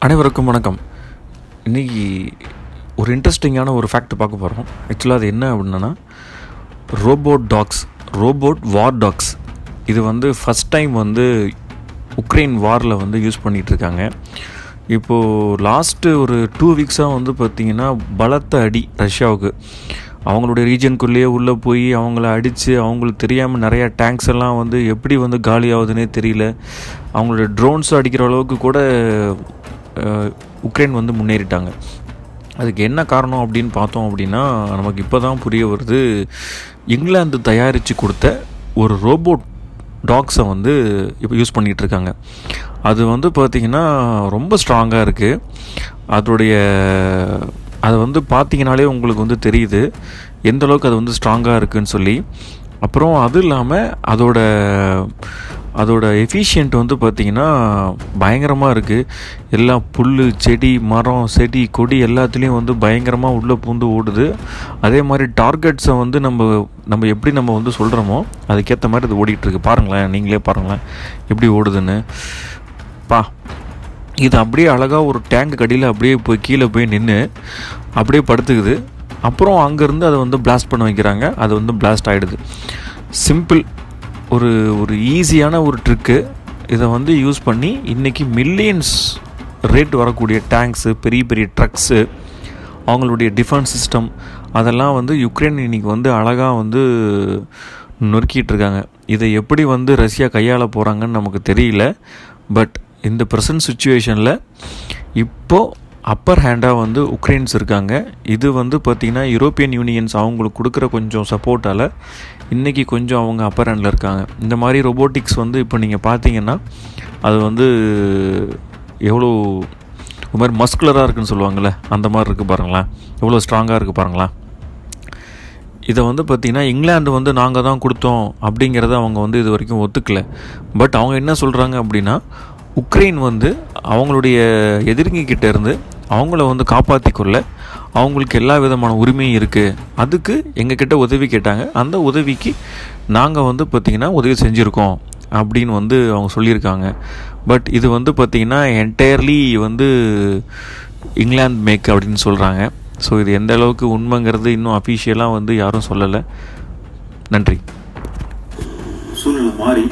அனைவருக்கும் வணக்கம். இன்றைக்கி ஒரு இன்ட்ரெஸ்டிங்கான ஒரு ஃபேக்ட் பார்க்க போகிறோம். ஆக்சுவலாக அது என்ன அப்படின்னா, ரோபோட் வார் டாக்ஸ். இது ஃபஸ்ட் டைம் உக்ரைன் வாரில் யூஸ் பண்ணிகிட்ருக்காங்க. இப்போது லாஸ்ட்டு ஒரு 2 வீக்ஸாக பார்த்திங்கன்னா பலத்த அடி ரஷ்யாவுக்கு. அவங்களுடைய ரீஜனுக்குள்ளேயே உள்ளே போய் அவங்கள அடித்து அவங்களுக்கு தெரியாமல் நிறையா டேங்க்ஸ் எல்லாம் எப்படி காலி ஆகுதுன்னே தெரியல. அவங்களுடைய ட்ரோன்ஸ் அடிக்கிற அளவுக்கு கூட உக்ரைன் முன்னேறிட்டாங்க. அதுக்கு என்ன காரணம் அப்படின்னு பார்த்தோம் அப்படின்னா, நமக்கு இப்போ தான் புரிய வருது. இங்கிலாந்து தயாரித்து கொடுத்த ஒரு ரோபோட் டாக்ஸை இப்போ யூஸ் பண்ணிகிட்ருக்காங்க. அது பார்த்திங்கன்னா ரொம்ப ஸ்ட்ராங்காக இருக்குது. அது பார்த்திங்கனாலே உங்களுக்கு தெரியுது எந்த அளவுக்கு அது ஸ்ட்ராங்காக இருக்குதுன்னு சொல்லி. அப்புறம் அது இல்லாமல் அதோட எஃபிஷியன்ட் பார்த்திங்கன்னா பயங்கரமாக இருக்குது. எல்லா புல், செடி, மரம், செடி, கொடி எல்லாத்துலேயும் பயங்கரமாக உள்ளே பூந்து ஓடுது. அதே மாதிரி டார்கெட்ஸை நம்ம எப்படி சொல்கிறோமோ அதுக்கேற்ற மாதிரி அது ஓடிட்டுருக்கு. பாருங்களேன், நீங்களே பாருங்களேன் எப்படி ஓடுதுன்னு. இது அப்படியே அழகாக ஒரு டேங்க் கடியில் அப்படியே போய் கீழே போய் நின்று அப்படியே படுத்துக்குது. அப்புறம் அங்கேருந்து அதை பிளாஸ்ட் பண்ண வைக்கிறாங்க. அது பிளாஸ்ட் ஆகிடுது. சிம்பிள், ஒரு ஈஸியான ஒரு ட்ரிக்கு. இதை யூஸ் பண்ணி இன்றைக்கி மில்லியன்ஸ் ரேட் வரக்கூடிய டேங்க்ஸு, பெரிய பெரிய ட்ரக்ஸு, அவங்களுடைய டிஃபென்ஸ் சிஸ்டம் அதெல்லாம் யுக்ரைன் இன்றைக்கி அழகாக நொறுக்கிட்டு இருக்காங்க. இதை எப்படி ரஷ்யா கையாள போகிறாங்கன்னு நமக்கு தெரியல. பட் இந்த ப்ரெசன்ட் சுச்சுவேஷனில் இப்போது அப்பர் ஹேண்டாக உக்ரைன்ஸ் இருக்காங்க. இது பார்த்திங்கன்னா யூரோப்பியன் யூனியன்ஸ் அவங்களுக்கு கொடுக்குற கொஞ்சம் சப்போர்ட்டால் இன்றைக்கி கொஞ்சம் அவங்க அப்பர் ஹேண்டில் இருக்காங்க. இந்த மாதிரி ரொபோட்டிக்ஸ் இப்போ நீங்கள் பார்த்தீங்கன்னா அது எவ்வளோ ஒரு மாதிரி மஸ்குலராக இருக்குதுன்னு சொல்லுவாங்கள்ல, அந்த மாதிரி இருக்குது பாருங்களேன். எவ்வளோ ஸ்ட்ராங்காக இருக்குது பாருங்களேன். இதை பார்த்திங்கன்னா இங்கிலாந்து நாங்கள் தான் கொடுத்தோம் அப்படிங்கிறத அவங்க இது வரைக்கும் ஒத்துக்கலை. பட் அவங்க என்ன சொல்கிறாங்க அப்படின்னா, உக்ரைன் அவங்களுடைய எதிரிங்கிட்ட இருந்து அவங்கள காப்பாற்றி கொள்ள அவங்களுக்கு எல்லா விதமான உரிமையும் இருக்குது. அதுக்கு எங்ககிட்ட உதவி கேட்டாங்க. அந்த உதவிக்கு நாங்கள் பார்த்திங்கன்னா உதவி செஞ்சுருக்கோம் அப்படின்னு அவங்க சொல்லியிருக்காங்க. பட் இது பார்த்திங்கன்னா என்டையர்லி இங்கிலாந்து மேக் அப்படின்னு சொல்கிறாங்க. ஸோ இது எந்த அளவுக்கு உண்மைங்கிறது இன்னும் அஃபிஷியலாக யாரும் சொல்லலை. நன்றி. சூழ்நிலை மாறி